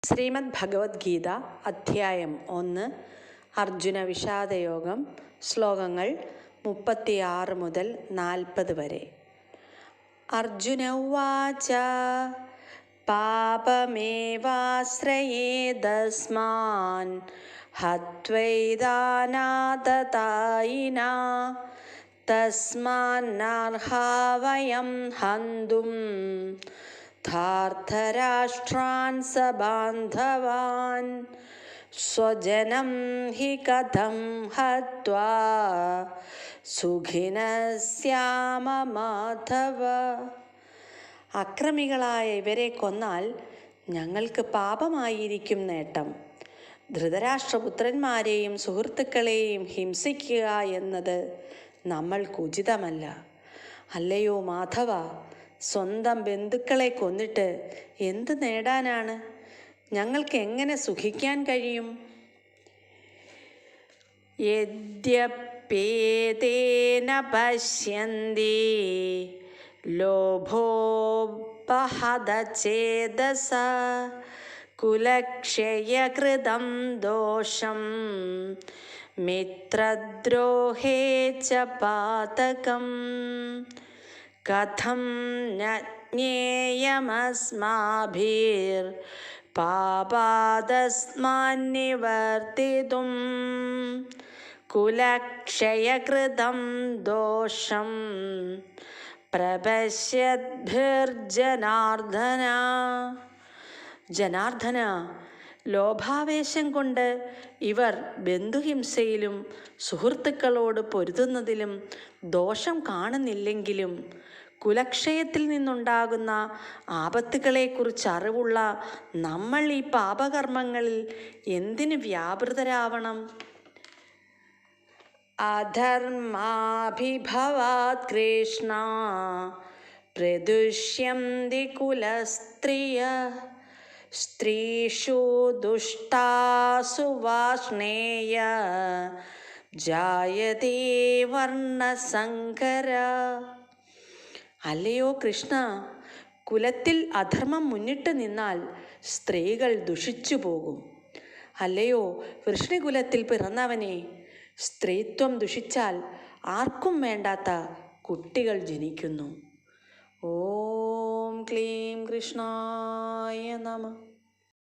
ശ്രീമദ് ഭഗവത്ഗീത അധ്യായം 1 അർജുന വിഷാദയോഗം ശ്ലോകങ്ങൾ 36 മുതൽ 40 വരെ. അർജുന ഉവാച പാപമേവാശ്രയേദസ്മാൻ ഹത്വൈതാനാതതായിനാ തസ്മാന്നർഹാ വയം ഹന്തും ധാർത്തരാഷ്ട്രാൻ സബാന്ധവാൻ സ്വജനം ഹി കഥം ഹത്വാ സുഖിനഃ മാധവ. അക്രമികളായ ഇവരെ കൊന്നാൽ ഞങ്ങൾക്ക് പാപമായിരിക്കും നേട്ടം. ധൃതരാഷ്ട്രപുത്രന്മാരെയും സുഹൃത്തുക്കളെയും ഹിംസിക്കുക എന്നത് നമ്മൾക്ക് ഉചിതമല്ല. അല്ലയോ മാധവ, സ്വന്തം ബന്ധുക്കളെ കൊന്നിട്ട് എന്ത് നേടാനാണ്? ഞങ്ങൾക്ക് എങ്ങനെ സുഖിക്കാൻ കഴിയും? യദ്യപ്യേതേന പശ്യന്തി ലോഭോപഹത കുലക്ഷയകൃതം ദോഷം മിത്രദ്രോഹേ ച പാതകം കഥം ന ജ്ഞേയമസ്മാഭിർപാപാദസ്മാന്നിവർത്തിതും കുലക്ഷയകൃതം ദോഷം പ്രപശ്യദ്ഭിർജനാർദ്ദന. ജനാർദ്ദന, ലോഭാവേശം കൊണ്ട് ഇവർ ബന്ധുഹിംസയിലും സുഹൃത്തുക്കളോട് പൊരുതുന്നതിലും ദോഷം കാണുന്നില്ലെങ്കിലും കുലക്ഷയത്തിൽ നിന്നുണ്ടാകുന്ന ആപത്തുകളെക്കുറിച്ച് അറിവുള്ള നമ്മൾ ഈ പാപകർമ്മങ്ങളിൽ എന്തിനു വ്യാപൃതരാവണം? അധർമാഭിഭവാത് കൃഷ്ണ പ്രദുഷ്യന്തി കുലസ്ത്രിയഃ സ്ത്രീഷു ദുഷ്ടാസു വാർഷ്ണേയ ജായതേ വർണ്ണസങ്കര. അല്ലയോ കൃഷ്ണ, കുലത്തിൽ അധർമ്മം മുന്നിട്ട് നിന്നാൽ സ്ത്രീകൾ ദുഷിച്ചു പോകും. അല്ലയോ വൃഷ്ണികുലത്തിൽ പിറന്നവനെ, സ്ത്രീത്വം ദുഷിച്ചാൽ ആർക്കും വേണ്ടാത്ത കുട്ടികൾ ജനിക്കുന്നു. ഓം ക്ലീം കൃഷ്ണായ നമഃ.